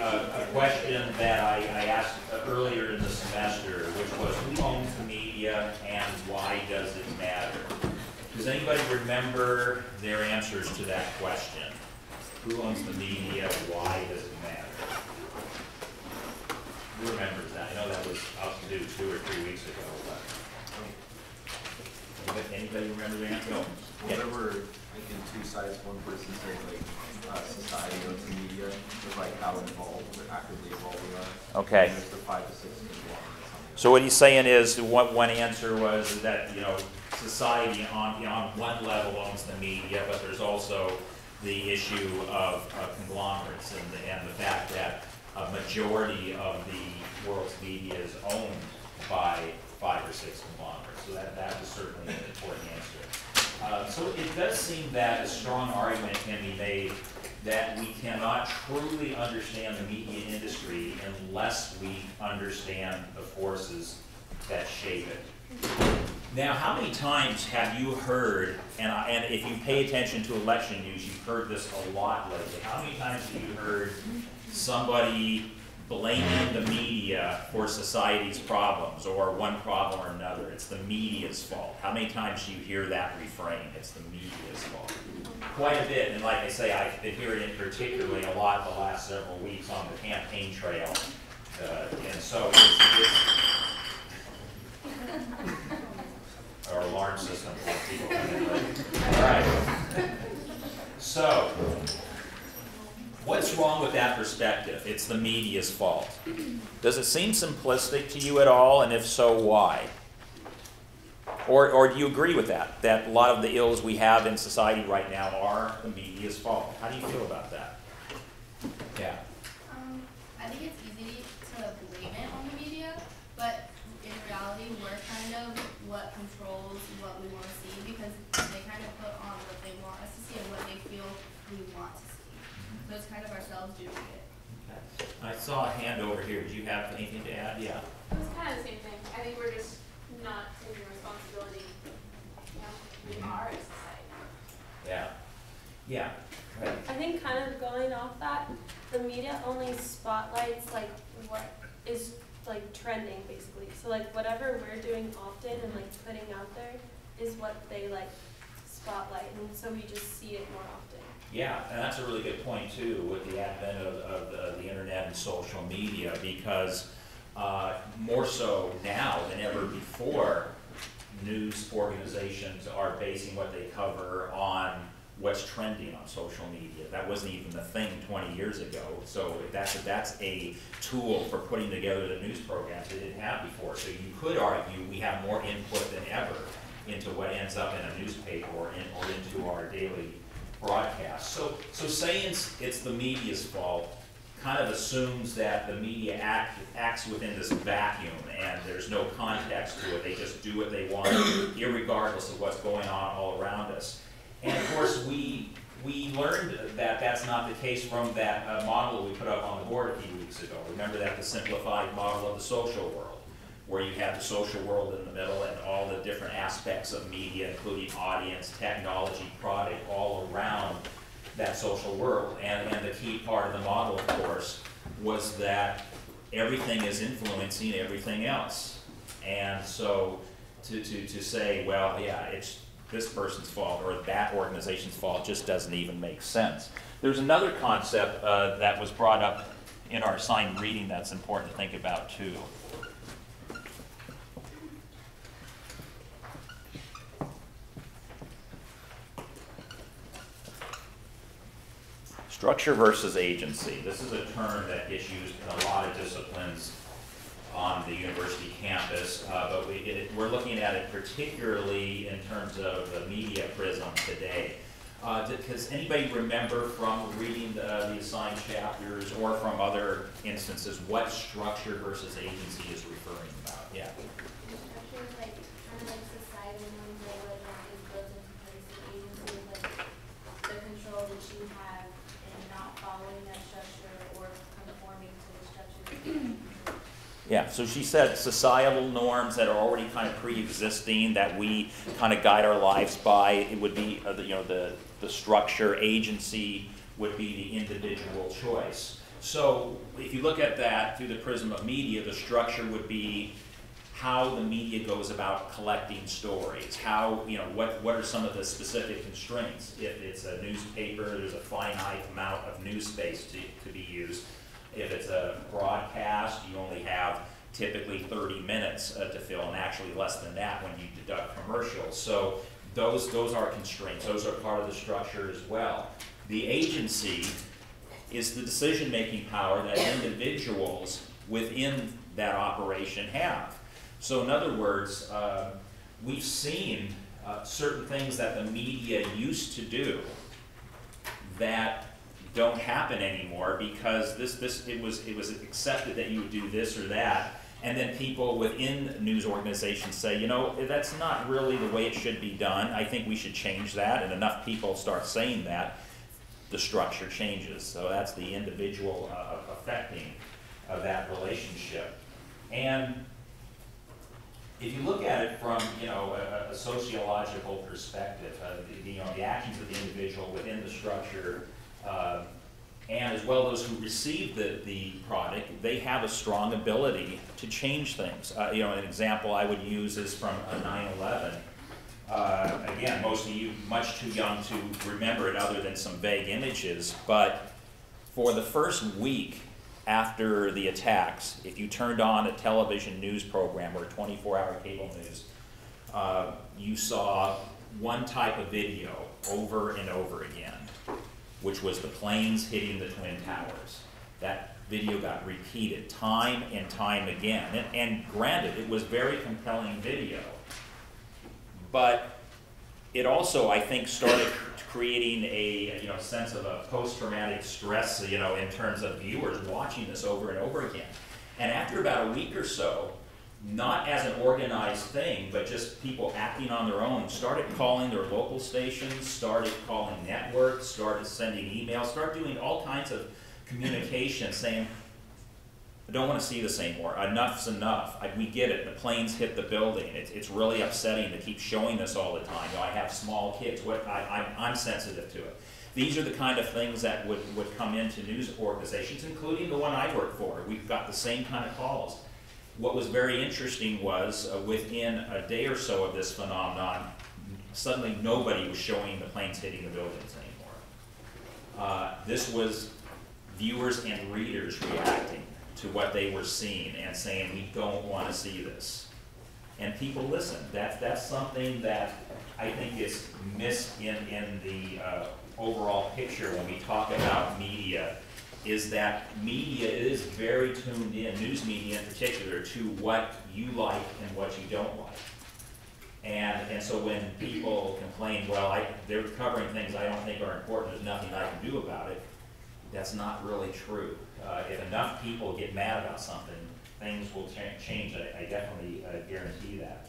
a question that I asked earlier in the semester, which was who owns the media and why does it matter? Does anybody remember their answers to that question? Who owns the media? Why does it matter? Who remembers that? I know that was up to 2 or 3 weeks ago. But anybody remember the answer? No. Whatever, like in two sides, one person said like society owns the media, with like how involved or actively involved we are. Okay. And there's the 5 to 6 involved. So what he's saying is, one answer was that society on one level owns the media, but there's also the issue of conglomerates and the fact that a majority of the world's media is owned by 5 or 6 conglomerates. So that is certainly an important answer. So it does seem that a strong argument can be made that we cannot truly understand the media industry unless we understand the forces that shape it. Now, how many times have you heard, and if you pay attention to election news, you've heard this a lot lately, how many times have you heard somebody blaming the media for society's problems, or one problem or another? It's the media's fault. How many times do you hear that refrain? It's the media's fault. Quite a bit, and like I say, I've been hearing it particularly a lot the last several weeks on the campaign trail. And so it's our alarm system for people coming in late. All right. So, what's wrong with that perspective? It's the media's fault. Does it seem simplistic to you at all? And if so, why? Or do you agree with that? That a lot of the ills we have in society right now are the media's fault? How do you feel about that? Yeah. I think it's easy to blame it on the media, but in reality, we're kind of what controls what we want to see, because they kind of put on what they want us to see and what they feel we want to see. So it's kind of ourselves doing it. Okay. I saw a hand over here. Did you have anything to add? Yeah. It was kind of the same thing. I think we're just not taking responsibility. We are a society. Yeah. Yeah. Right. I think kind of going off that, the media only spotlights like what is like trending basically. So like whatever we're doing often and like putting out there is what they like spotlight, and so we just see it more often. Yeah, and that's a really good point too with the advent of the internet and social media, because more so now than ever before, news organizations are basing what they cover on what's trending on social media. That wasn't even the thing 20 years ago. So that's a tool for putting together the news programs they didn't have before. So you could argue we have more input than ever into what ends up in a newspaper or into our daily broadcast. So saying it's the media's fault kind of assumes that the media acts within this vacuum and there's no context to it. They just do what they want, irregardless of what's going on all around us. And of course, we learned that that's not the case from that model we put up on the board a few weeks ago. Remember that, the simplified model of the social world, where you have the social world in the middle and all the different aspects of media, including audience, technology, product, all around that social world. And the key part of the model, of course, was that everything is influencing everything else. And so to say, well, yeah, it's this person's fault or that organization's fault just doesn't even make sense. There's another concept that was brought up in our assigned reading that's important to think about too. Structure versus agency. This is a term that gets used in a lot of disciplines on the university campus, but we're looking at it particularly in terms of the media prism today. Does anybody remember from reading the assigned chapters or from other instances what structure versus agency is referring about? Yeah. Structure is like kind of like societal norms, like what is built into place. The agency is like the control that you have in not following that structure or conforming to the structure. Yeah, so she said societal norms that are already kind of pre-existing that we kind of guide our lives by. It would be the structure. Agency would be the individual choice. So if you look at that through the prism of media, the structure would be how the media goes about collecting stories, how, you know, what are some of the specific constraints. If it's a newspaper, there's a finite amount of news space to be used. If it's a broadcast, you only have typically 30 minutes to fill, and actually less than that when you deduct commercials. So those are constraints. Those are part of the structure as well. The agency is the decision-making power that individuals within that operation have. So in other words, we've seen certain things that the media used to do that don't happen anymore because it was accepted that you would do this or that, and then people within news organizations say, you know, that's not really the way it should be done. I think we should change that, and enough people start saying that, the structure changes. So that's the individual affecting of that relationship. And if you look at it from, you know, a sociological perspective, you know, the actions of the individual within the structure, and as well those who receive the product, they have a strong ability to change things. You know, an example I would use is from 9/11. Again, most of you much too young to remember it other than some vague images, but for the first week after the attacks, if you turned on a television news program or 24-hour cable news, you saw one type of video over and over again, which was the planes hitting the Twin Towers. That video got repeated time and time again. And granted, it was very compelling video, but it also, I think, started creating a sense of a post-traumatic stress, you know, in terms of viewers watching this over and over again. And after about a week or so, not as an organized thing, but just people acting on their own, started calling their local stations, started calling networks, started sending emails, started doing all kinds of communication saying, I don't want to see this anymore. Enough's enough. We get it. The planes hit the building. It's really upsetting to keep showing this all the time. You know, I have small kids. I'm sensitive to it. These are the kind of things that would come into news organizations, including the one I work for. We've got the same kind of calls. What was very interesting was within a day or so of this phenomenon, suddenly nobody was showing the planes hitting the buildings anymore. This was viewers and readers reacting to what they were seeing and saying, we don't want to see this. And people listened. That's something that I think is missed in the overall picture when we talk about media, is that media is very tuned in, news media in particular, to what you like and what you don't like. And so when people complain, well, they're covering things I don't think are important, there's nothing I can do about it, that's not really true. If enough people get mad about something, things will change. I definitely guarantee that.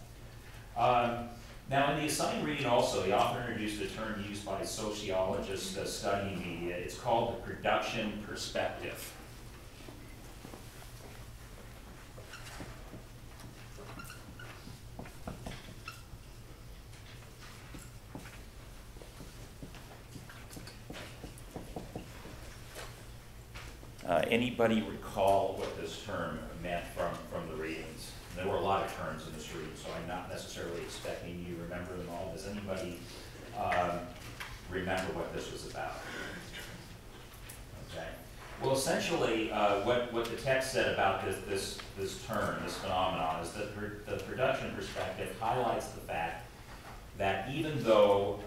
Now in the assigned reading also, the author introduced a term used by sociologists studying media. It's called the production perspective. Anybody recall what this term meant from the readings? There were a lot of terms in this reading, so I'm not necessarily expecting you to remember them all. Does anybody remember what this was about? Okay. Well, essentially, what the text said about this term, this phenomenon, is that the production perspective highlights the fact that even though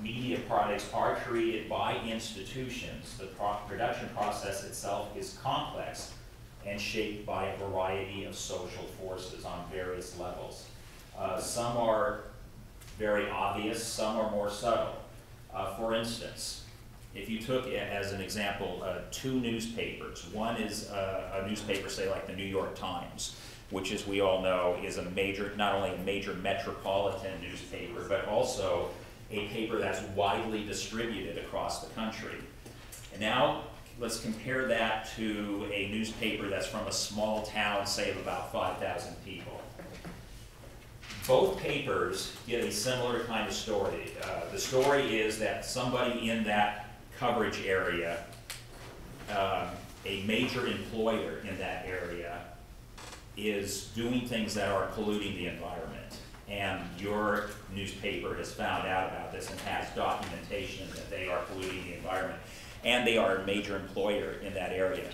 media products are created by institutions, the production process itself is complex and shaped by a variety of social forces on various levels. Some are very obvious, some are more subtle. For instance, if you took, as an example, two newspapers. One is a newspaper, say like the New York Times, which, as we all know, is not only a major metropolitan newspaper, but also a paper that's widely distributed across the country. And now let's compare that to a newspaper that's from a small town, say of about 5,000 people. Both papers get a similar kind of story. The story is that somebody in that coverage area a major employer in that area is doing things that are polluting the environment, and your newspaper has found out about this and has documentation that they are polluting the environment, and they are a major employer in that area.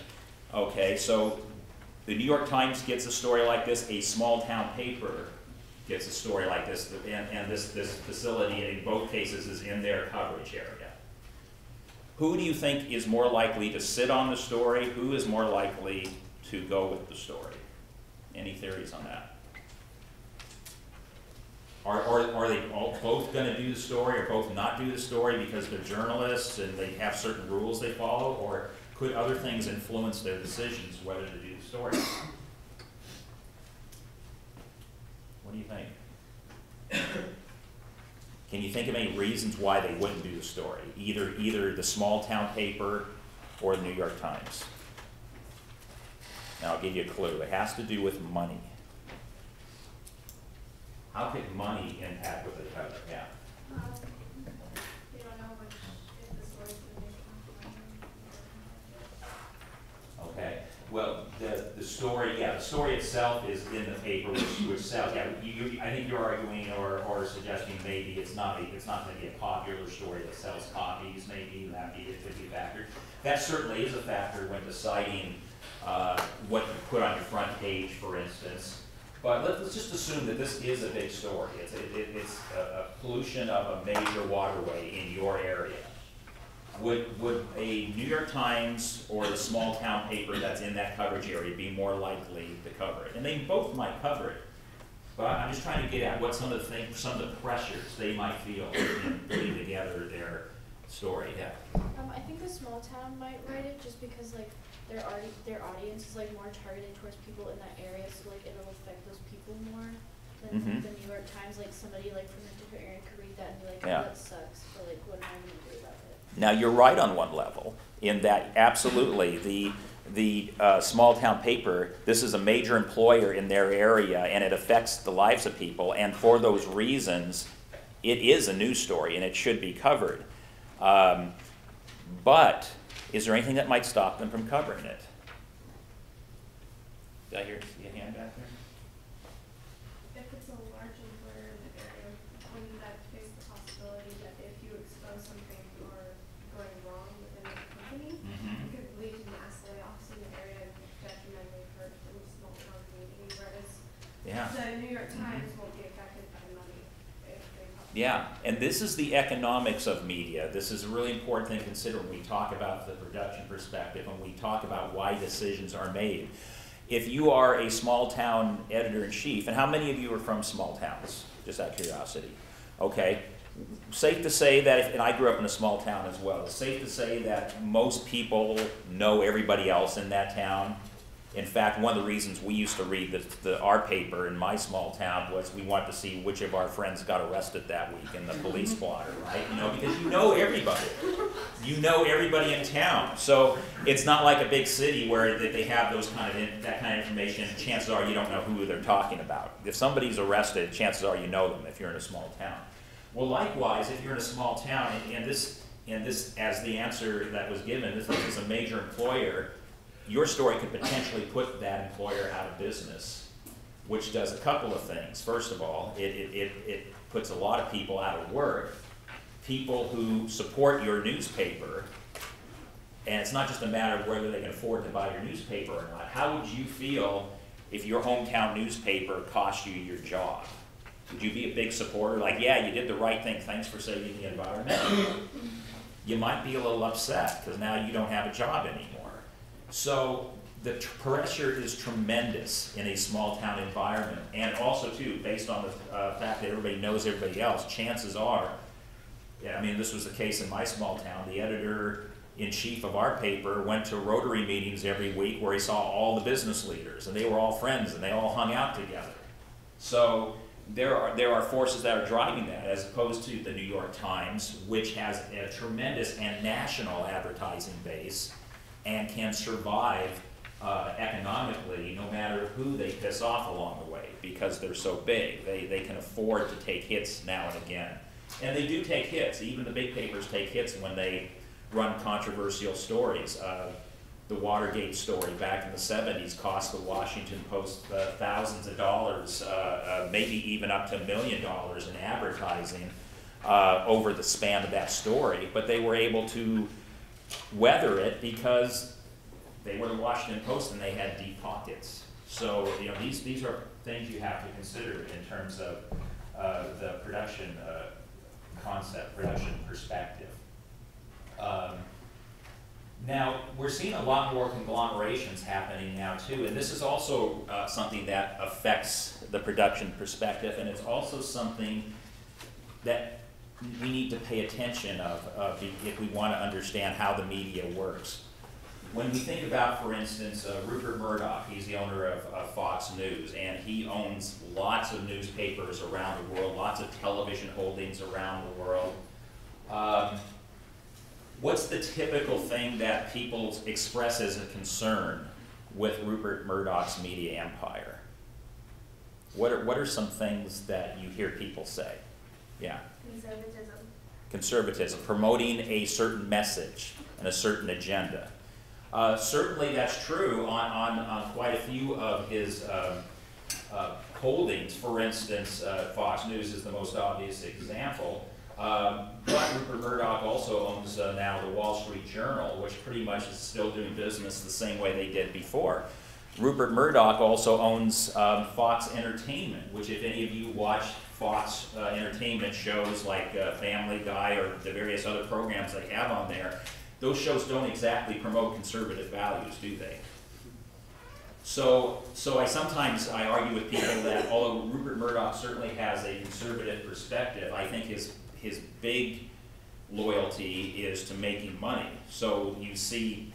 Okay, so the New York Times gets a story like this, a small town paper gets a story like this, and this facility in both cases is in their coverage area. Who do you think is more likely to sit on the story? Who is more likely to go with the story? Any theories on that? Are they both going to do the story or both not do the story because they're journalists and they have certain rules they follow? Or could other things influence their decisions whether to do the story? What do you think? Can you think of any reasons why they wouldn't do the story? Either the small town paper or the New York Times? Now I'll give you a clue. It has to do with money. How could money impact what they cover? Yeah. You don't know which, if the story's gonna make Okay. Well, the story, yeah, the story itself is in the paper, which sells. Yeah, I think you're arguing or suggesting maybe it's not going to be a popular story that sells copies. Maybe that could be a factor. That certainly is a factor when deciding what you put on your front page, for instance. But let's just assume that this is a big story. It's a pollution of a major waterway in your area. Would a New York Times or the small town paper that's in that coverage area be more likely to cover it? And they both might cover it. But I'm just trying to get at what some of the pressures they might feel in putting together their story. Yeah. I think the small town might write it just because like their audience is like more targeted towards people in that area, so like it'll affect those people more than the New York Times. Like somebody like from a different area could read that and be like, oh, that sucks, but like what am I gonna do about it? Now you're right on one level in that absolutely the small town paper, this is a major employer in their area and it affects the lives of people, and for those reasons it is a news story and it should be covered. But is there anything that might stop them from covering it? Did I see a hand back there? If it's a large employer in the area, wouldn't that face the possibility that if you expose something or going wrong within the company, it could lead to mass layoffs in the area and detrimentally hurt the small town community, whereas the New York Times won't be affected by money if they publish. Yeah, and this is the economics of media. This is a really important thing to consider when we talk about the production perspective, when we talk about why decisions are made. If you are a small town editor-in-chief, and how many of you are from small towns, just out of curiosity? Okay, safe to say that, and I grew up in a small town as well, it's safe to say that most people know everybody else in that town. In fact, one of the reasons we used to read our paper in my small town was we wanted to see which of our friends got arrested that week in the police blotter, right? You know, because you know everybody. You know everybody in town. So it's not like a big city where they have that kind of information. Chances are you don't know who they're talking about. If somebody's arrested, chances are you know them if you're in a small town. Well, likewise, if you're in a small town, and this as the answer that was given, this is a major employer, your story could potentially put that employer out of business, which does a couple of things. First of all, it puts a lot of people out of work, people who support your newspaper, and it's not just a matter of whether they can afford to buy your newspaper or not. How would you feel if your hometown newspaper cost you your job? Would you be a big supporter, like, yeah, you did the right thing, thanks for saving the environment? You might be a little upset because now you don't have a job anymore. So the pressure is tremendous in a small town environment, and also too, based on the fact that everybody knows everybody else, chances are, I mean, this was the case in my small town, the editor-in-chief of our paper went to Rotary meetings every week where he saw all the business leaders, and they were all friends, and they all hung out together. So there are forces that are driving that, as opposed to the New York Times, which has a tremendous and national advertising base, and can survive economically no matter who they piss off along the way because they're so big. They can afford to take hits now and again. And they do take hits. Even the big papers take hits when they run controversial stories. the Watergate story back in the 70s cost the Washington Post thousands of dollars, maybe even up to $1 million in advertising over the span of that story, but they were able to weather it because they were the Washington Post and they had deep pockets. So, you know, these are things you have to consider in terms of the production concept, production perspective. Now, we're seeing a lot more conglomerations happening now too, and this is also something that affects the production perspective, and it's also something that we need to pay attention of if we want to understand how the media works. When we think about, for instance, Rupert Murdoch, he's the owner of Fox News, and he owns lots of newspapers around the world, lots of television holdings around the world. What's the typical thing that people express as a concern with Rupert Murdoch's media empire? What are some things that you hear people say? Yeah. Conservatism. Conservatism, promoting a certain message and a certain agenda. Certainly that's true on quite a few of his holdings. For instance, Fox News is the most obvious example. But Rupert Murdoch also owns now the Wall Street Journal, which pretty much is still doing business the same way they did before. Rupert Murdoch also owns Fox Entertainment, which if any of you watch Fox Entertainment shows like Family Guy or the various other programs they have on there, those shows don't exactly promote conservative values, do they? So I sometimes argue with people that although Rupert Murdoch certainly has a conservative perspective, I think his big loyalty is to making money. So you see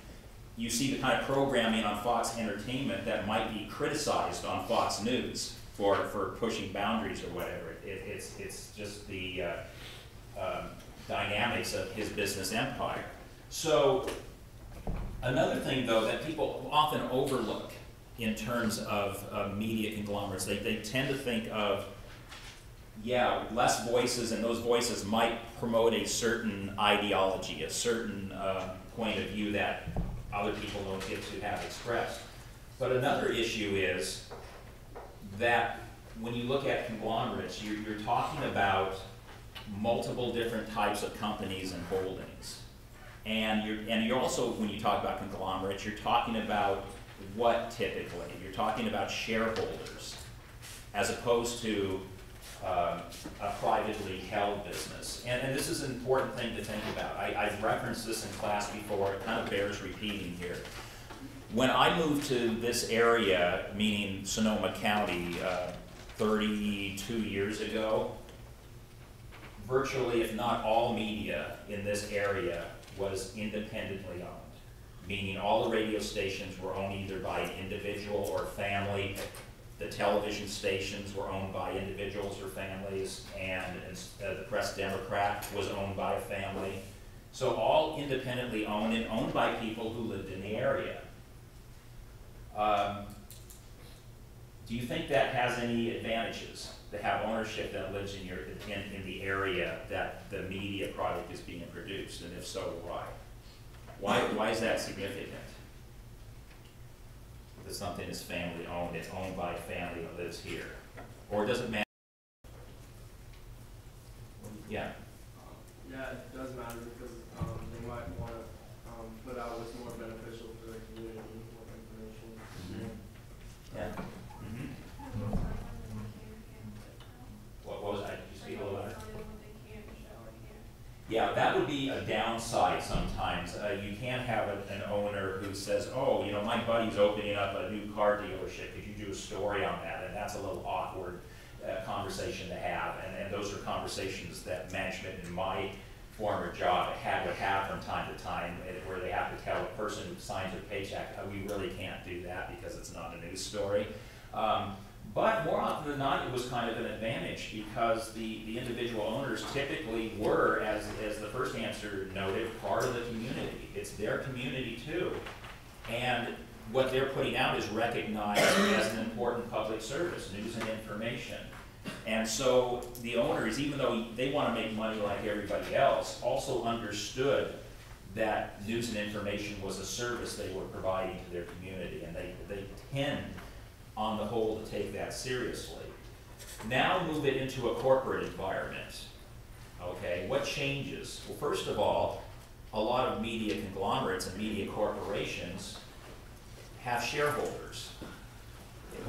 the kind of programming on Fox Entertainment that might be criticized on Fox News for pushing boundaries or whatever. It's just the dynamics of his business empire. So another thing, though, that people often overlook in terms of media conglomerates, they tend to think of, yeah, less voices, and those voices might promote a certain ideology, a certain point of view that other people don't get to have expressed. But another issue is that when you look at conglomerates, you're talking about multiple different types of companies and holdings. And you're also, when you talk about conglomerates, you're talking about what typically? You're talking about shareholders as opposed to a privately held business. And this is an important thing to think about. I've referenced this in class before. It kind of bears repeating here. When I moved to this area, meaning Sonoma County, 32 years ago, virtually, if not all media in this area was independently owned, meaning all the radio stations were owned either by an individual or family. The television stations were owned by individuals or families, and the Press Democrat was owned by a family. So all independently owned and owned by people who lived in the area. Do you think that has any advantages to have ownership that lives in the area that the media product is being produced, and if so, why? Why is that significant? That something is family owned, it's owned by a family that lives here, or does it matter? Yeah. Yeah, it does matter because they might want to put out what's more beneficial for the community, more information. Yeah. Mm-hmm. What was I? Did you speak a little louder? Yeah, that would be a downside sometimes. You can't have an owner who says, oh, you know, my buddy's opening up a new car dealership. Could you do a story on that? And that's a little awkward conversation to have. And those are conversations that management in my former job would have from time to time, where they have to tell a person who signs a paycheck, oh, we really can't do that because it's not a news story. But more often than not, it was kind of an advantage because the individual owners typically were, as the first answer noted, part of the community. It's their community too. And what they're putting out is recognized as an important public service, news and information. And so the owners, even though they want to make money like everybody else, also understood that news and information was a service they were providing to their community, and they tend, on the whole, to take that seriously. Now move it into a corporate environment. Okay, what changes? Well, first of all, a lot of media conglomerates and media corporations have shareholders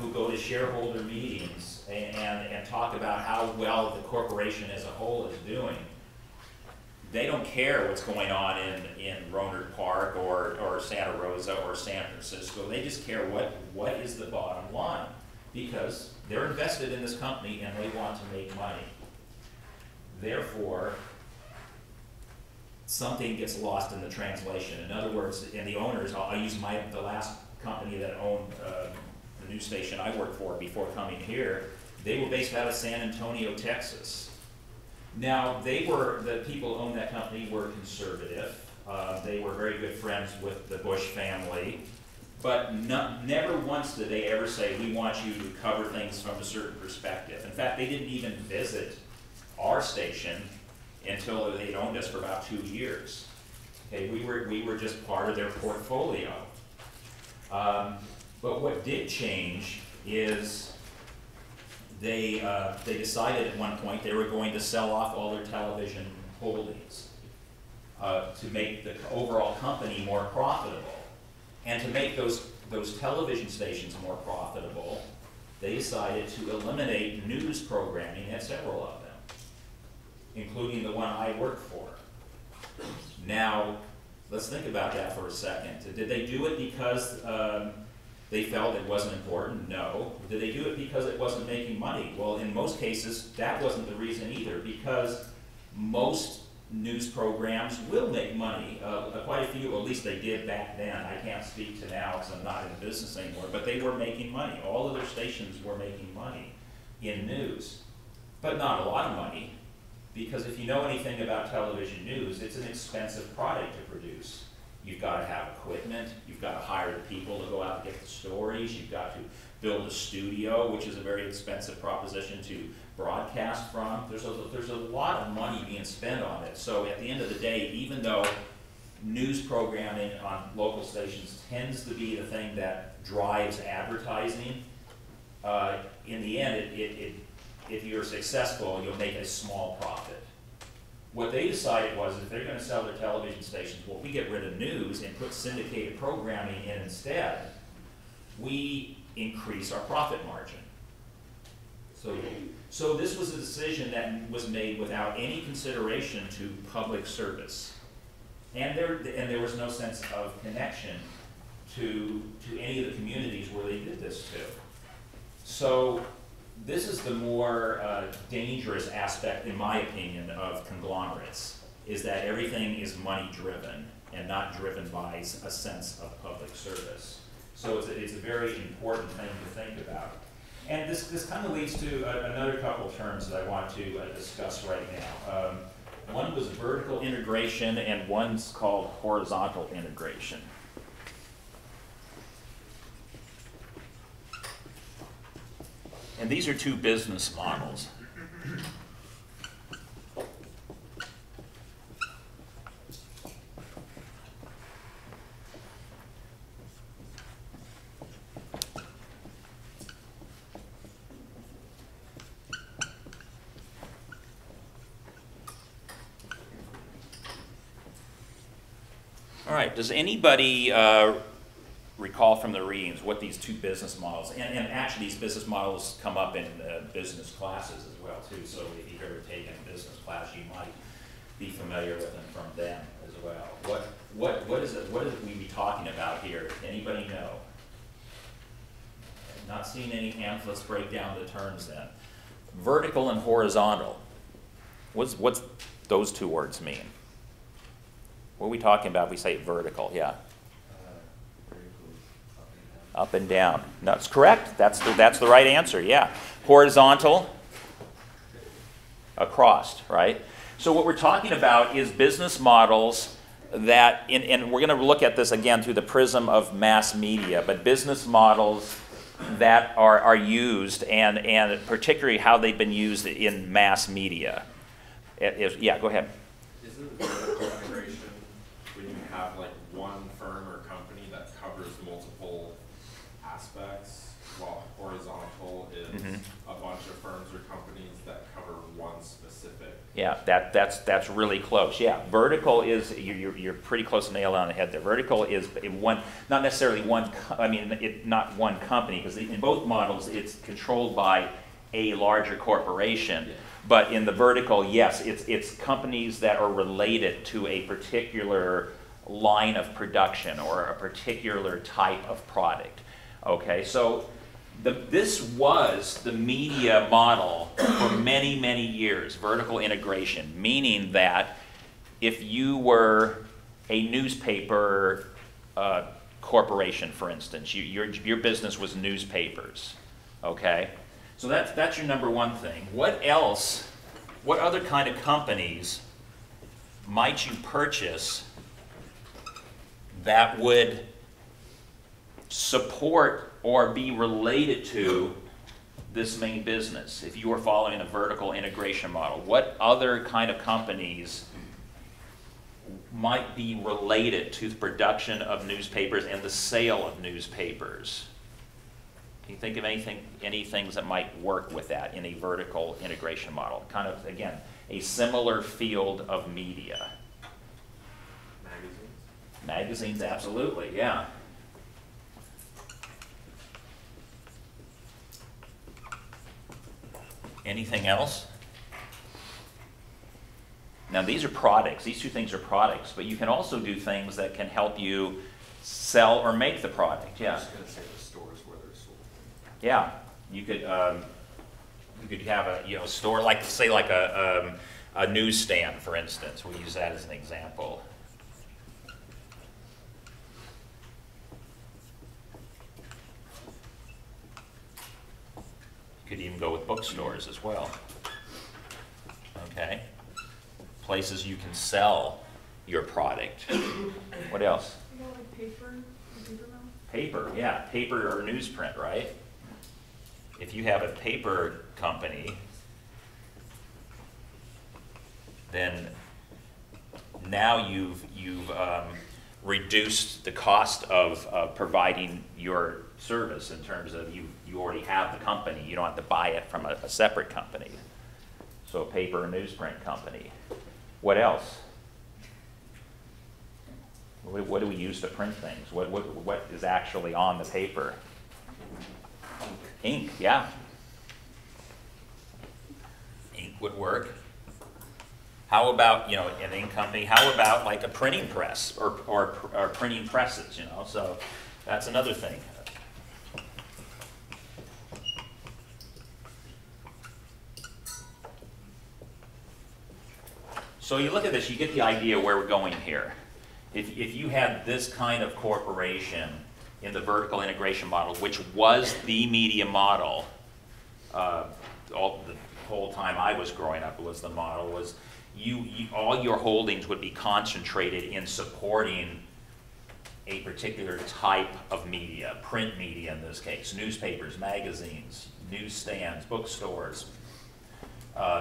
who go to shareholder meetings and talk about how well the corporation as a whole is doing. They don't care what's going on in Rohnert Park or Santa Rosa or San Francisco. They just care what is the bottom line, because they're invested in this company and they want to make money. Therefore, something gets lost in the translation. In other words, and the owners, I'll use the last company that owned the news station I worked for before coming here. They were based out of San Antonio, Texas. Now, the people who owned that company were conservative. They were very good friends with the Bush family. But never once did they ever say, we want you to cover things from a certain perspective. In fact, they didn't even visit our station until they'd owned us for about 2 years. Okay, we were just part of their portfolio. But what did change is they decided at one point they were going to sell off all their television holdings to make the overall company more profitable. And to make those television stations more profitable, they decided to eliminate news programming at several of them, including the one I work for. Now, let's think about that for a second. Did they do it because they felt it wasn't important? No. Did they do it because it wasn't making money? Well, in most cases, that wasn't the reason either, because most news programs will make money. Quite a few, at least they did back then. I can't speak to now because I'm not in the business anymore, but they were making money. All of their stations were making money in news, but not a lot of money, because if you know anything about television news, it's an expensive product to produce. You've got to have equipment, you've got to hire the people to go out and get the stories, you've got to build a studio, which is a very expensive proposition to broadcast from. There's a lot of money being spent on it. So at the end of the day, even though news programming on local stations tends to be the thing that drives advertising, in the end, if you're successful, you'll make a small profit. What they decided was if they're going to sell their television stations, well, we get rid of news and put syndicated programming in instead, we increase our profit margin. So this was a decision that was made without any consideration to public service. And there was no sense of connection to any of the communities where they did this to. So this is the more dangerous aspect, in my opinion, of conglomerates, is that everything is money-driven and not driven by a sense of public service. So it's a very important thing to think about. And this kind of leads to another couple of terms that I want to discuss right now. One was vertical integration, and one's called horizontal integration. And these are two business models. All right, does anybody recall from the readings what these two business models, and actually these business models come up in business classes as well too, so if you've ever taken a business class, you might be familiar with them from them as well. What is we be talking about here? Anybody know? Not seeing any hands, let's break down the terms then. Vertical and horizontal. What's those two words mean? What are we talking about if we say vertical? Yeah. Up and down. That's correct. That's the right answer. Yeah. Horizontal. Across, right? So what we're talking about is business models that, and we're going to look at this again through the prism of mass media, but business models that are used, and particularly how they've been used in mass media. Yeah, go ahead. Isn't vertical integration when you multiple aspects, while horizontal is a bunch of firms or companies that cover one specific. Yeah, that's really close. Yeah, vertical is, you're pretty close to nail on the head there. Vertical is one, not necessarily one, not one company, because in both models it's controlled by a larger corporation. But in the vertical, yes, it's companies that are related to a particular line of production or a particular type of product. Okay, so this was the media model for many, many years, vertical integration, meaning that if you were a newspaper corporation, for instance, your business was newspapers, okay? So that's your number one thing. What else, what other kind of companies might you purchase that would support or be related to this main business if you were following a vertical integration model? What other kind of companies might be related to the production of newspapers and the sale of newspapers? Can you think of any things that might work with that in a vertical integration model? Kind of, again, a similar field of media. Magazines? Magazines, absolutely, yeah. Anything else? Now these are products, these two things are products, but you can also do things that can help you sell or make the product, yeah. I was just going to say the stores where they're sold. Yeah, you could have a store, like say like a newsstand, for instance. We'll use that as an example. You could even go with bookstores as well. Okay, places you can sell your product. What else? You know, like paper mill? Paper, yeah, paper or newsprint, right? If you have a paper company, then now you've reduced the cost of providing your service in terms of you already have the company. You don't have to buy it from a separate company. So a paper or newsprint company. What else? What do we use to print things? What is actually on the paper? Ink, yeah. Ink would work. How about, an ink company? How about like a printing press or printing presses, So that's another thing. So you look at this, you get the idea where we're going here. If you had this kind of corporation in the vertical integration model, which was the media model, the whole time I was growing up was the model, was all your holdings would be concentrated in supporting a particular type of media, print media in this case, newspapers, magazines, newsstands, bookstores,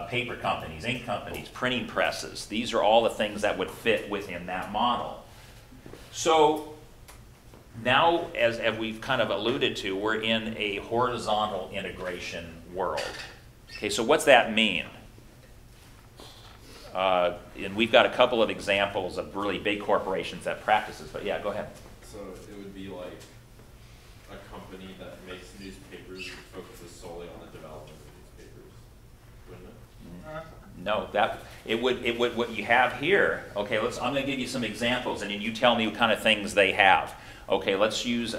paper companies, ink companies, printing presses. These are all the things that would fit within that model. So now, as we've kind of alluded to, we're in a horizontal integration world. Okay, so what's that mean? And we've got a couple of examples of really big corporations that practice this, but yeah, go ahead. So it would be like a company that makes newspapers and focuses solely on the development of newspapers, wouldn't it? No, what you have here, okay, I'm going to give you some examples and then you tell me what kind of things they have. Okay, let's use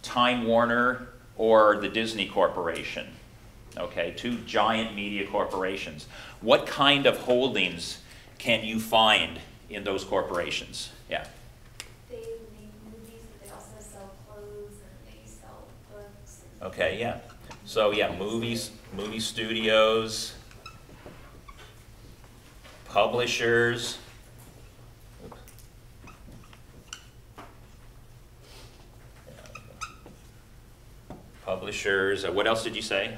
Time Warner or the Disney Corporation. Okay, two giant media corporations. What kind of holdings can you find in those corporations? Yeah. They make movies, but they also sell clothes and they sell books. Okay, yeah. So yeah, movies, movie studios, publishers. Publishers. What else did you say?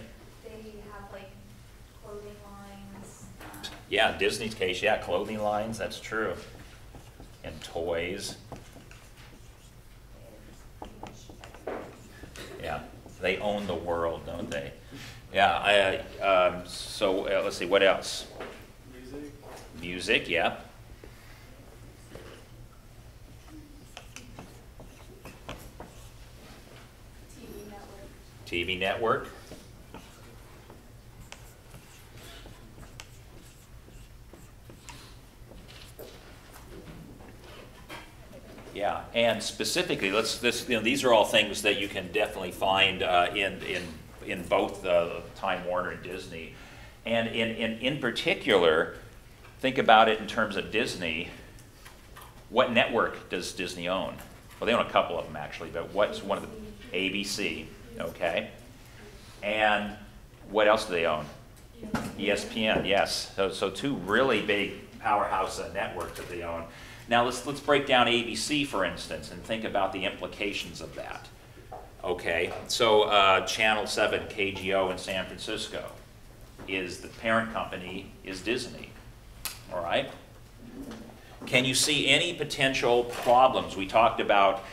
Yeah, Disney's case, yeah, clothing lines, that's true. And toys. They own the world, don't they? Yeah, let's see, what else? Music. Music, yeah. TV network. TV network. Yeah, and specifically, these are all things that you can definitely find in both Time Warner and Disney. And in particular, think about it in terms of Disney. What network does Disney own? Well, they own a couple of them actually, but what's one of the ABC? Okay. And what else do they own? ESPN, yes. So two really big powerhouse networks that they own. Now let's break down ABC, for instance, and think about the implications of that. Okay, so Channel 7, KGO in San Francisco, is the parent company is Disney, all right? Can you see any potential problems? We talked about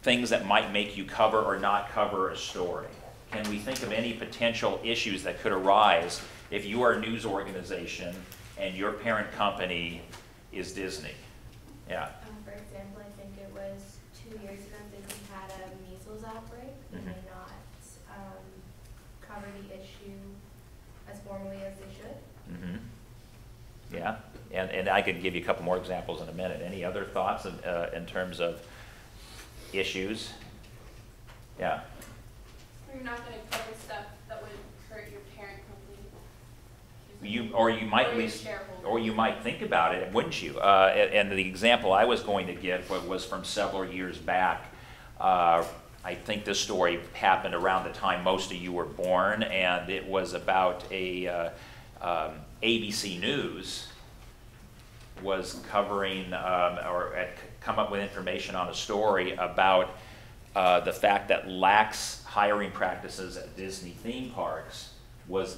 things that might make you cover or not cover a story. Can we think of any potential issues that could arise if you are a news organization and your parent company is Disney? Yeah. For example, I think it was 2 years ago Disney had a measles outbreak. They may not cover the issue as formally as they should. Yeah, and I could give you a couple more examples in a minute. Any other thoughts in terms of issues? Yeah. You're not going to cover stuff that would hurt your parent company. You might think about it, wouldn't you? And the example I was going to give was from several years back. I think this story happened around the time most of you were born, and it was about ABC News was covering or had come up with information on a story about the fact that lax hiring practices at Disney theme parks was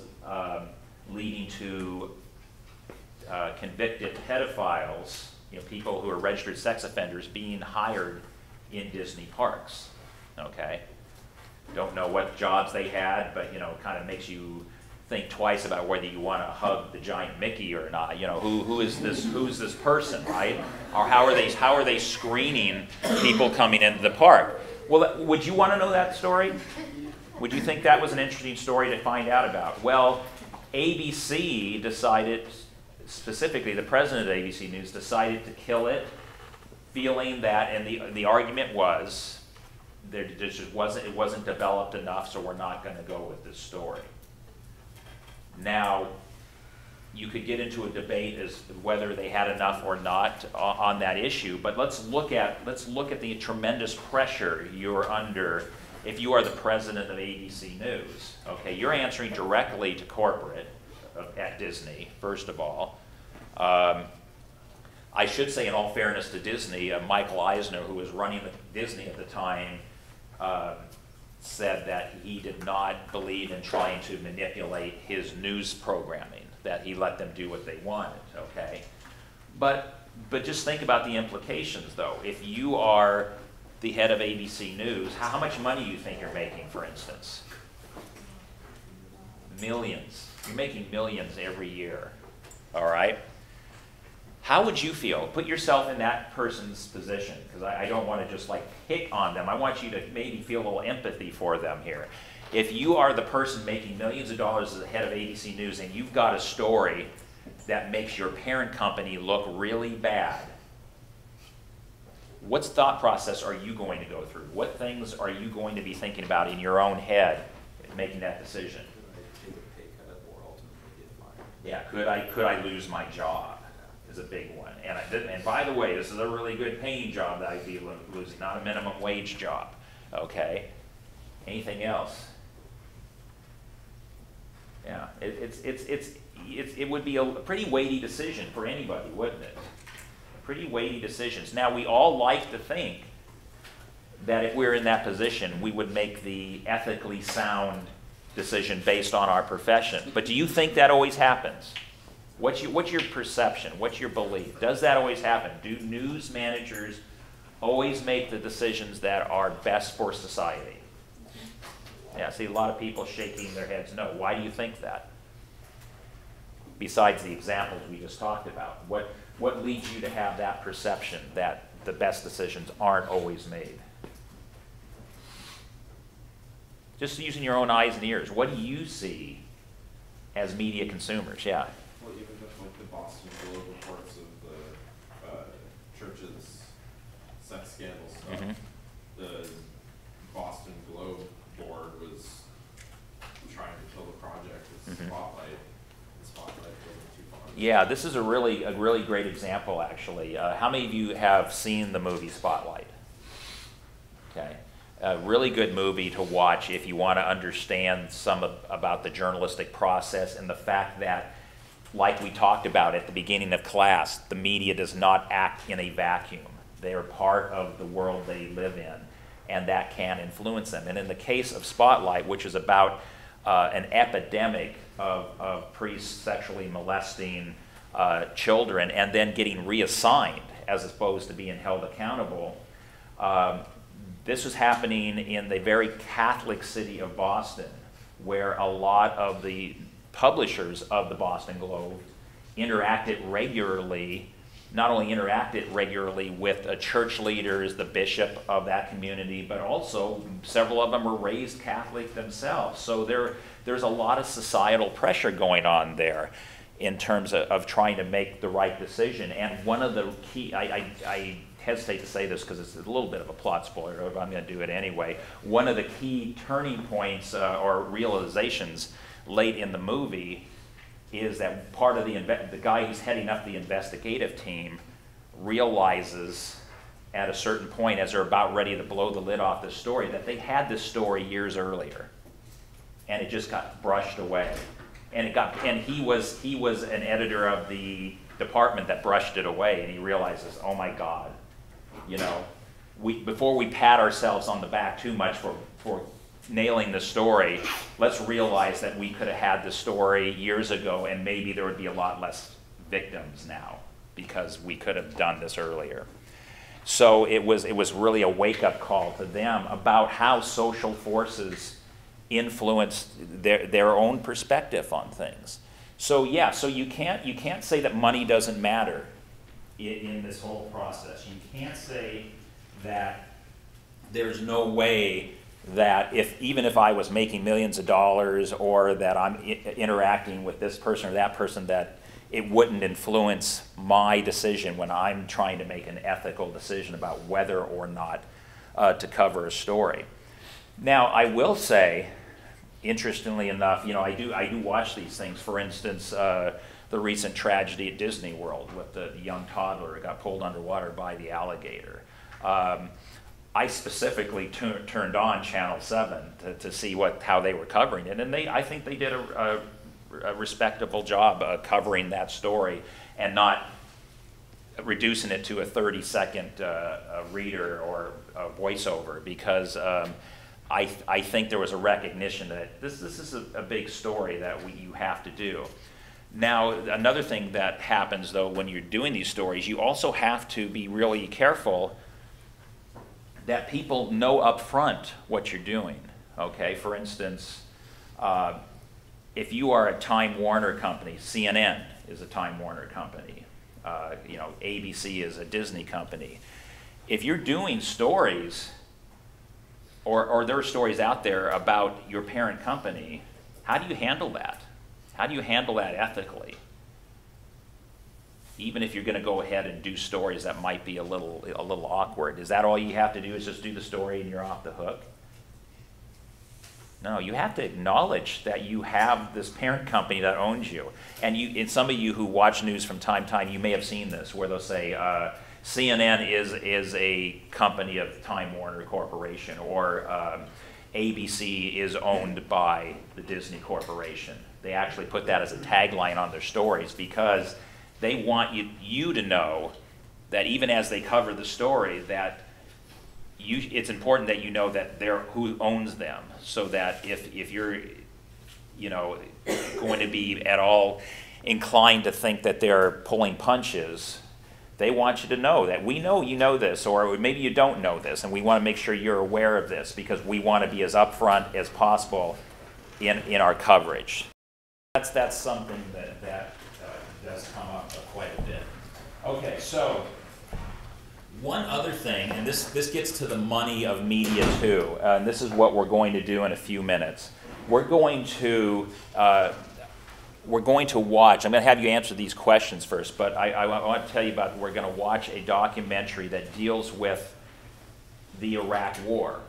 leading to convicted pedophiles, people who are registered sex offenders, being hired in Disney parks. Okay, don't know what jobs they had, but kind of makes you think twice about whether you want to hug the giant Mickey or not. Who is this? Who's this person, right? Or how are they screening people coming into the park? Well, would you want to know that story? Would you think that was an interesting story to find out about? Well, ABC decided, specifically the president of ABC News decided to kill it, feeling that, and the argument was, it wasn't developed enough, so we're not going to go with this story. Now, you could get into a debate as to whether they had enough or not on that issue, but let's look at the tremendous pressure you're under if you are the president of ABC News. Okay, you're answering directly to corporate at Disney, first of all. I should say, in all fairness to Disney, Michael Eisner, who was running Disney at the time, said that he did not believe in trying to manipulate his news programming, that he let them do what they wanted, okay? But just think about the implications, though. If you are the head of ABC News, how much money do you think you're making, for instance? Millions. You're making millions every year, all right? How would you feel? Put yourself in that person's position, because I don't want to just pick on them. I want you to maybe feel a little empathy for them here. If you are the person making millions of dollars as the head of ABC News and you've got a story that makes your parent company look really bad, what thought process are you going to go through? What things are you going to be thinking about in your own head in making that decision? Could I take a pay cut or ultimately get fired? Yeah, could I lose my job? Is a big one. And by the way, this is a really good paying job that I'd be losing, not a minimum wage job. Okay? Anything else? Yeah, it would be a pretty weighty decision for anybody, wouldn't it? Pretty weighty decisions. Now, we all like to think that if we're in that position, we would make the ethically sound decision based on our profession. But do you think that always happens? What's your perception? What's your belief? Does that always happen? Do news managers always make the decisions that are best for society? Yeah, I see a lot of people shaking their heads no. Why do you think that? Besides the examples we just talked about, what leads you to have that perception that the best decisions aren't always made? Just using your own eyes and ears, what do you see as media consumers? Yeah. Well, even with like the Boston Globe reports of the church's sex scandal stuff, the Boston Globe board was trying to kill the project with Spotlight. The Spotlight wasn't too far. Yeah, this is a really great example, actually. How many of you have seen the movie Spotlight? Okay. A really good movie to watch if you want to understand about the journalistic process and the fact that, like we talked about at the beginning of class, the media does not act in a vacuum. They are part of the world they live in, and that can influence them. And in the case of Spotlight, which is about an epidemic of priests sexually molesting children and then getting reassigned as opposed to being held accountable, this was happening in the very Catholic city of Boston, where a lot of the publishers of the Boston Globe interacted regularly, not only interacted regularly with church leaders, the bishop of that community, but also several of them were raised Catholic themselves. So there's a lot of societal pressure going on there in terms of trying to make the right decision. And one of the key, I hesitate to say this because it's a little bit of a plot spoiler, but I'm going to do it anyway. One of the key turning points or realizations late in the movie is that part of the guy who's heading up the investigative team realizes at a certain point, as they're about ready to blow the lid off this story, that they had this story years earlier, and it just got brushed away. And he was an editor of the department that brushed it away, and he realizes, oh my God, you know, before we pat ourselves on the back too much for nailing the story, let's realize that we could have had the story years ago and maybe there would be a lot less victims now because we could have done this earlier. So it was really a wake-up call to them about how social forces influence their own perspective on things. So yeah, so you can't say that money doesn't matter in this whole process. You can't say that there's no way that even if I was making millions of dollars or that I'm interacting with this person or that person, that it wouldn't influence my decision when I'm trying to make an ethical decision about whether or not to cover a story. Now, I will say, interestingly enough, you know, I do watch these things. For instance, the recent tragedy at Disney World with the young toddler who got pulled underwater by the alligator. I specifically turned on Channel 7 to see how they were covering it, and I think they did a respectable job covering that story and not reducing it to a 30-second reader or a voiceover, because I think there was a recognition that this is a big story that you have to do. Now, another thing that happens, though, when you're doing these stories, you also have to be really careful that people know up front what you're doing, okay? For instance, if you are a Time Warner company, CNN is a Time Warner company, you know, ABC is a Disney company. If you're doing stories, or there are stories out there about your parent company, how do you handle that? How do you handle that ethically? Even if you're going to go ahead and do stories that might be a little awkward, is that all you have to do is just do the story and you're off the hook? No, you have to acknowledge that you have this parent company that owns you. And some of you who watch news from time to time, you may have seen this, where they'll say, CNN is a company of Time Warner Corporation, or ABC is owned by the Disney Corporation. They actually put that as a tagline on their stories because they want you to know that even as they cover the story, that it's important that you know that who owns them, so that if you're, you know, going to be at all inclined to think that they're pulling punches, They want you to know that. We know you know this, or maybe you don't know this, and we want to make sure you're aware of this because we want to be as upfront as possible in our coverage. That's something that does come up quite a bit. Okay, so one other thing, and this gets to the money of media too, and this is what we're going to do in a few minutes. We're going to watch, I'm going to have you answer these questions first, but I want to tell you about, we're going to watch a documentary that deals with the Iraq War.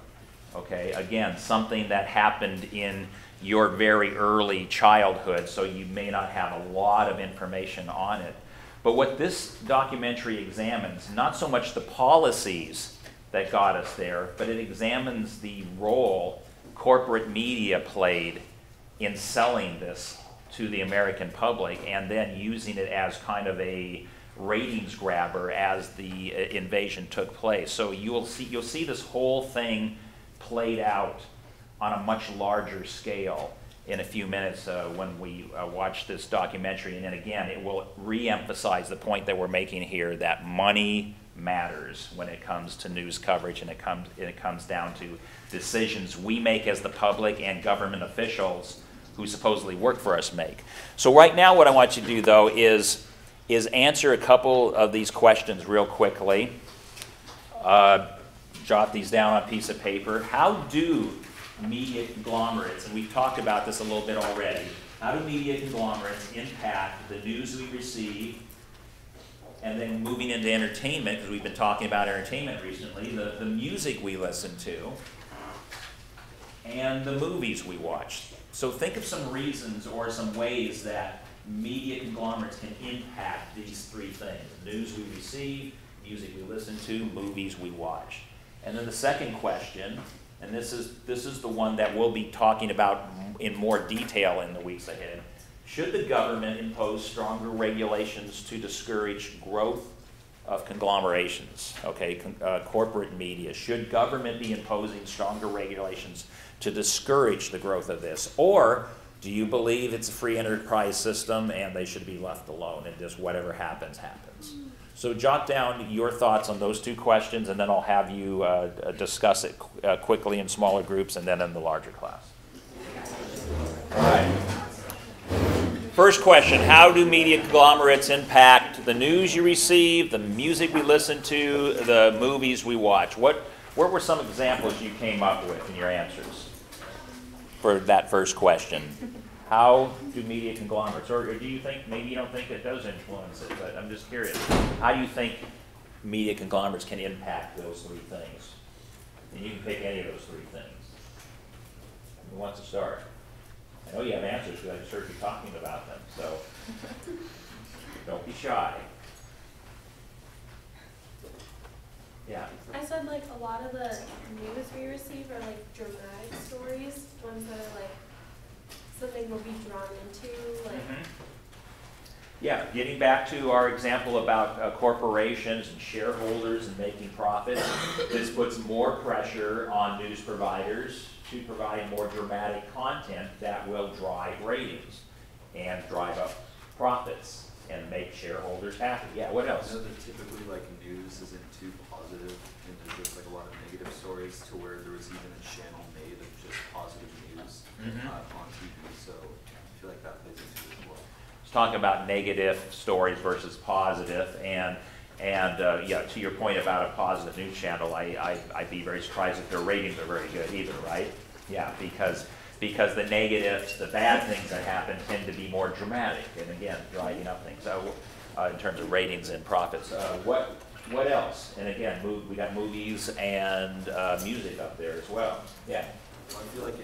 Okay, again, something that happened in your very early childhood, so you may not have a lot of information on it. But what this documentary examines, not so much the policies that got us there, but it examines the role corporate media played in selling this to the American public and then using it as kind of a ratings grabber as the invasion took place. So you'll see this whole thing played out on a much larger scale in a few minutes when we watch this documentary. And then again, it will re-emphasize the point that we're making here, that money matters when it comes to news coverage, and it comes down to decisions we make as the public and government officials who supposedly work for us make. So right now what I want you to do, though, is answer a couple of these questions real quickly. Jot these down on a piece of paper. How do media conglomerates, and we've talked about this a little bit already, how do media conglomerates impact the news we receive, and then moving into entertainment, because we've been talking about entertainment recently, the music we listen to, and the movies we watch. So think of some reasons or some ways that media conglomerates can impact these three things: news we receive, music we listen to, movies we watch. And then the second question, and this is the one that we'll be talking about in more detail in the weeks ahead. Should the government impose stronger regulations to discourage growth of conglomerations? Okay, corporate media. Should government be imposing stronger regulations to discourage the growth of this? Or do you believe it's a free enterprise system and they should be left alone and just whatever happens, happens? So jot down your thoughts on those two questions, and then I'll have you discuss it quickly in smaller groups and then in the larger class. All right. First question: how do media conglomerates impact the news you receive, the music we listen to, the movies we watch? What were some examples you came up with in your answers for that first question? How do media conglomerates, or do you think, maybe you don't think it does influence it, but I'm just curious, how do you think media conglomerates can impact those three things? And you can pick any of those three things. Who wants to start? I know you have answers because I just heard you talking about them, so don't be shy. Yeah. I said like a lot of the news we receive are like dramatic stories, ones that are like something we'll be drawn into, like. Mm-hmm. Yeah, getting back to our example about corporations and shareholders and making profits, this puts more pressure on news providers to provide more dramatic content that will drive ratings and drive up profits and make shareholders happy. Yeah, what else? I know that typically like news isn't too positive, and there's just like a lot of negative stories to where there was even a channel made of just positive news on TV. So I feel like that plays into it as well. Let's talk about negative stories versus positive, and yeah, to your point about a positive news channel, I'd be very surprised if their ratings are very good either, right? Yeah, because the negatives, the bad things that happen tend to be more dramatic, and again, driving up things. So in terms of ratings and profits, what else? And again, we got movies and music up there as well. Yeah. Well, I feel like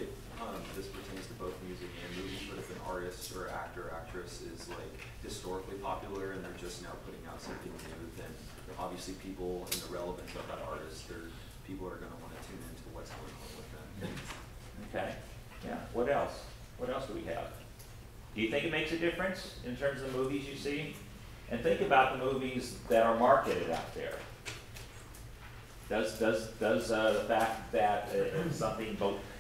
this pertains to both music and movies, but if an artist or actor or actress is like historically popular and they're just now putting out something new, then obviously people and the relevance of that artist, people are going to want to tune into what's going on with them. Okay. Yeah. What else? What else do we have? Do you think it makes a difference in terms of the movies you see? And think about the movies that are marketed out there. Does the fact that something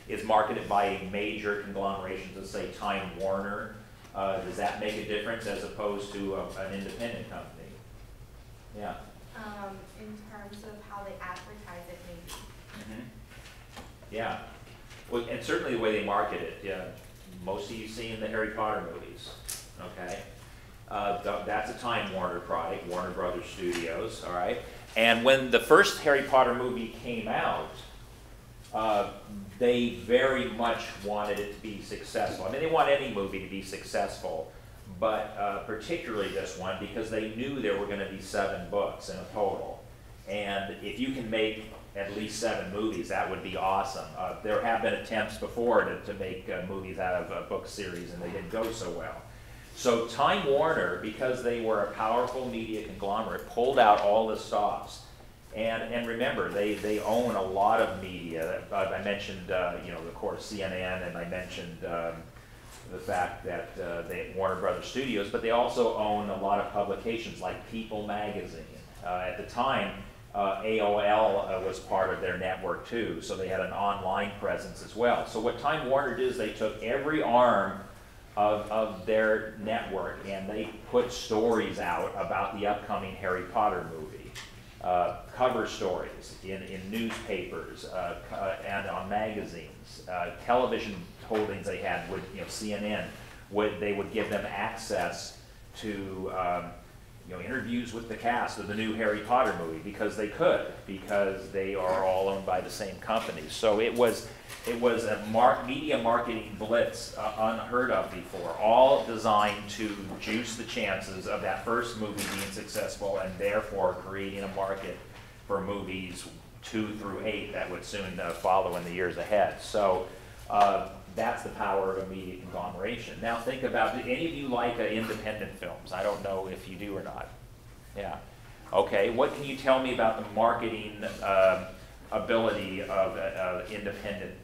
is marketed by a major conglomeration, to say Time Warner, does that make a difference as opposed to an independent company? Yeah. In terms of how they advertise it, maybe. Yeah. Well, and certainly the way they market it. Yeah. Most of you seen the Harry Potter movies, okay? That's a Time Warner product, Warner Brothers Studios, all right? And when the first Harry Potter movie came out, they very much wanted it to be successful. I mean, they want any movie to be successful, but particularly this one, because they knew there were going to be 7 books in a total. And if you can make at least 7 movies, that would be awesome. There have been attempts before to make movies out of a book series, and they didn't go so well. So Time Warner, because they were a powerful media conglomerate, pulled out all the stops. And remember, they own a lot of media. I mentioned, of course, CNN, and I mentioned the fact that they Warner Brothers Studios, but they also own a lot of publications like People magazine. At the time, AOL was part of their network too, so they had an online presence as well. So what Time Warner did is they took every arm of their network and they put stories out about the upcoming Harry Potter movie. Cover stories in newspapers and on magazines. Television holdings they had with CNN, they would give them access to interviews with the cast of the new Harry Potter movie because they are all owned by the same companies. So it was a media marketing blitz unheard of before, all designed to juice the chances of that first movie being successful and therefore creating a market for movies 2 through 8 that would soon follow in the years ahead. So that's the power of a media conglomeration. Now think about, do any of you like independent films? I don't know if you do or not. Yeah. Okay, what can you tell me about the marketing ability of independent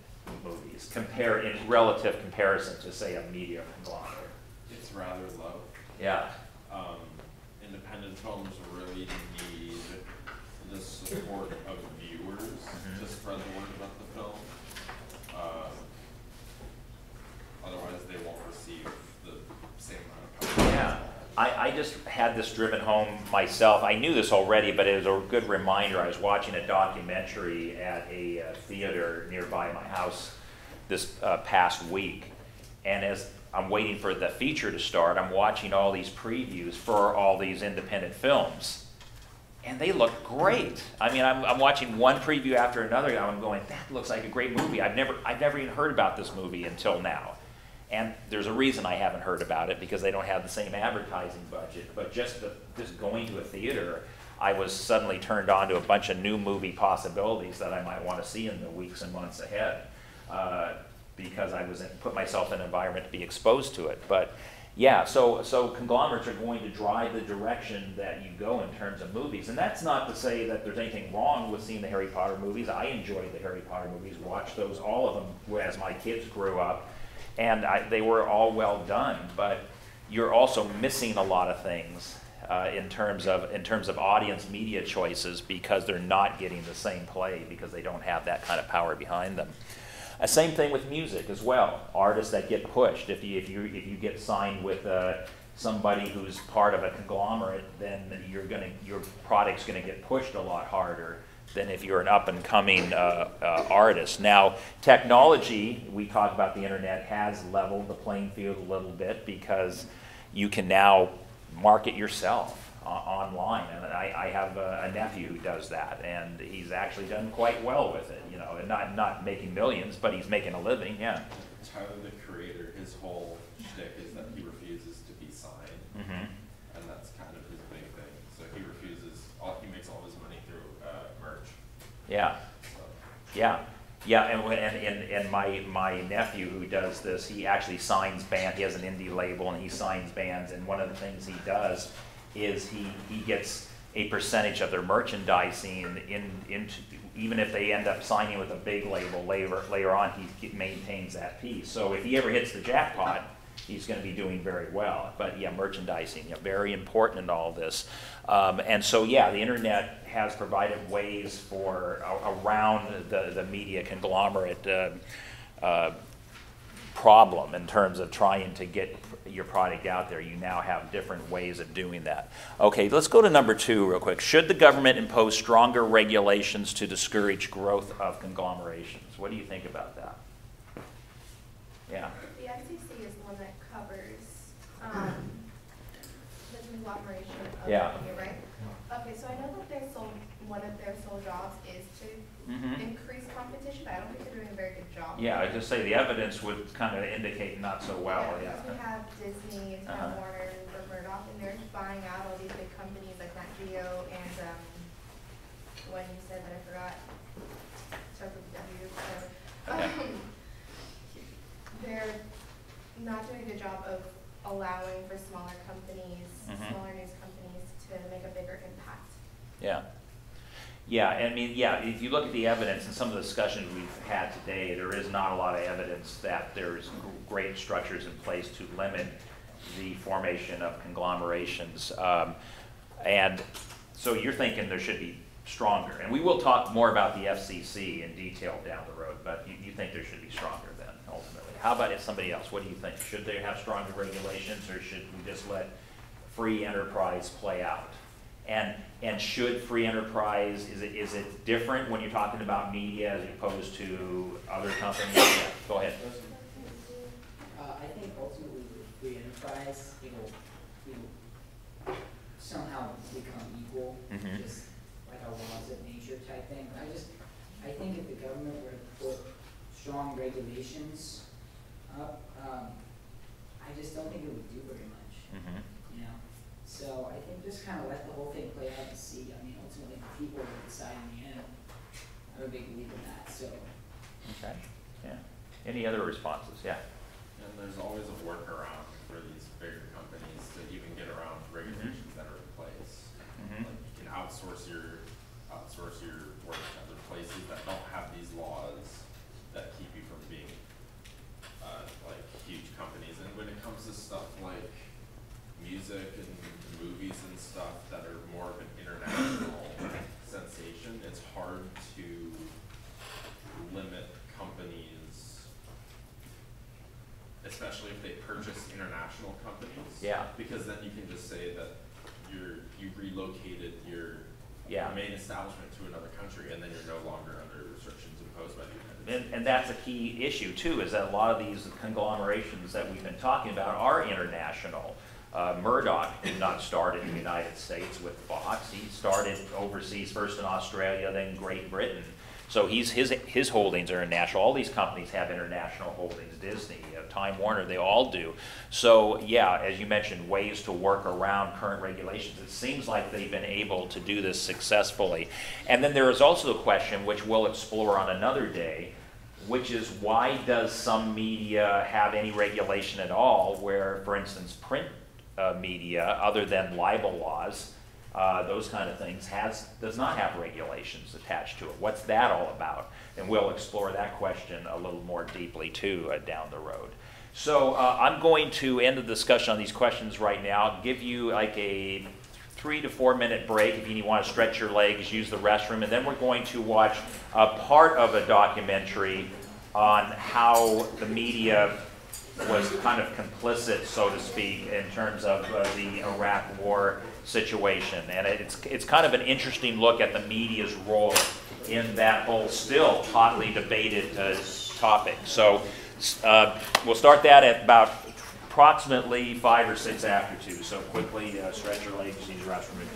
movies in relative comparison to, say, a media conglomerate? It's rather low. Yeah. Independent films really need the support of viewers to spread the word about the film. Otherwise, they won't receive the same amount of power. Yeah. I just had this driven home myself. I knew this already, but it was a good reminder. I was watching a documentary at a theater nearby my house this past week. And as I'm waiting for the feature to start, I'm watching all these previews for all these independent films. And they look great. I mean, I'm watching one preview after another, and I'm going, that looks like a great movie. I've never even heard about this movie until now. And there's a reason I haven't heard about it, because they don't have the same advertising budget. But just going to a theater, I was suddenly turned on to a bunch of new movie possibilities that I might want to see in the weeks and months ahead, because I put myself in an environment to be exposed to it. But yeah, so conglomerates are going to drive the direction that you go in terms of movies. And that's not to say that there's anything wrong with seeing the Harry Potter movies. I enjoyed the Harry Potter movies, watched those, all of them, as my kids grew up. And they were all well done, but you're also missing a lot of things in terms of audience media choices, because they're not getting the same play because they don't have that kind of power behind them. Same thing with music as well. Artists that get pushed. If you get signed with somebody who's part of a conglomerate, then your product's going to get pushed a lot harder than if you're an up-and-coming artist. Now, technology, we talk about the internet, has leveled the playing field a little bit, because you can now market yourself online. And I have a nephew who does that, and he's actually done quite well with it, and not making millions, but he's making a living, yeah. Tyler, the creator, his whole shtick is that he refuses to be signed, and that's kind of his big thing. So he refuses, he makes all his money through merch. Yeah, yeah, and my nephew who does this, he actually signs bands. He has an indie label and he signs bands, and one of the things he does is he gets a percentage of their merchandising into, even if they end up signing with a big label later on, he maintains that piece. So if he ever hits the jackpot, he's going to be doing very well. But yeah, merchandising, very important in all this. And so yeah, the internet has provided ways for around the media conglomerate problem in terms of trying to get your product out there. You now have different ways of doing that. Okay, let's go to number 2 real quick. Should the government impose stronger regulations to discourage growth of conglomerations? What do you think about that? Yeah. The FCC is the one that covers the conglomeration of Yeah. media, right? Okay, so I know that one of their sole jobs is to increase competition, but I don't think they're doing a very good job. Yeah, I just say the evidence would kind of indicate not so well. Yeah. Because we have Disney and Time Warner and Murdoch, and they're buying out all these big companies like Nat Geo and the one you said that I forgot. Starts with W. They're not doing a good job of allowing for smaller companies, smaller news companies to make a bigger impact. Yeah. Yeah, I mean, yeah, if you look at the evidence and some of the discussions we've had today, there is not a lot of evidence that there's great structures in place to limit the formation of conglomerations. And so you're thinking there should be stronger. And we will talk more about the FCC in detail down the road, but you think there should be stronger then, ultimately. How about somebody else? What do you think? Should they have stronger regulations, or should we just let free enterprise play out? And should free enterprise, is it different when you're talking about media as opposed to other companies? Yeah, go ahead. I think ultimately with free enterprise, it'll somehow become equal, just like a laws of nature type thing. But I think if the government were to put strong regulations up, I just don't think it would do very much. You know. So I think just kind of let the whole thing play out and see. I mean, ultimately, the people will decide in the end. I'm a big believer in that. So. Okay. Yeah. Any other responses? Yeah. And there's always a workaround for these bigger companies to even get around regulations that are in place. Like you can outsource your work to other places that don't have these laws that keep you from being like huge companies. And when it comes to stuff like music and movies and stuff that are more of an international sensation, it's hard to limit companies, especially if they purchase international companies. Yeah. Because then you can just say that you relocated your main establishment to another country, and then you're no longer under restrictions imposed by the United States. And that's a key issue too, is that a lot of these conglomerations that we've been talking about are international. Murdoch did not start in the United States with Fox. He started overseas, first in Australia, then Great Britain. So his holdings are international. All these companies have international holdings. Disney, Time Warner, they all do. So yeah, as you mentioned, ways to work around current regulations. It seems like they've been able to do this successfully. And then there is also a question, which we'll explore on another day, which is why does some media have any regulation at all, where, for instance, print media, other than libel laws, those kind of things, does not have regulations attached to it. What's that all about? And we'll explore that question a little more deeply too down the road. So I'm going to end the discussion on these questions right now. Give you like a 3 to 4 minute break if you want to stretch your legs, use the restroom, and then we're going to watch a part of a documentary on how the media was kind of complicit, so to speak, in terms of the Iraq War situation. And it's kind of an interesting look at the media's role in that whole still hotly debated topic. So we'll start that at about approximately 5 or 6 after 2. So quickly stretch your legs, use the restroom.